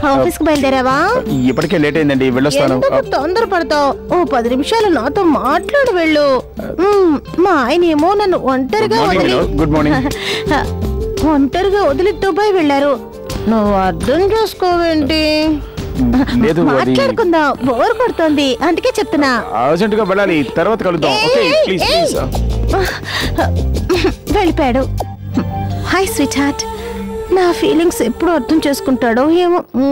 Office కి బయలుదేరావా? ఇప్పటికే late అయిందండి, వెళ్ళొస్తాను. తొందర పడతావు, ఓ 10 నిమిషాలు నాతో మాట్లాడు వెళ్ళు. మా ఆయన ఏమో నన్ను ఒంటరిగా వదిలి దుబాయ్ వెళ్ళారు. నువ్వు అర్థం చేసుకోవేంటి? మాట్లాడుకుందాం, బోర్ కొడుతోంది, అందుకే చెప్తున్నా. అర్జెంట్ గా వెళ్ళాలి, తర్వాత కలుద్దాం. వెళ్ళిపోయాడు. Hi sweet heart. నా ఫీలింగ్స్ ఎప్పుడు అర్థం చేసుకుంటాడో ఏమో.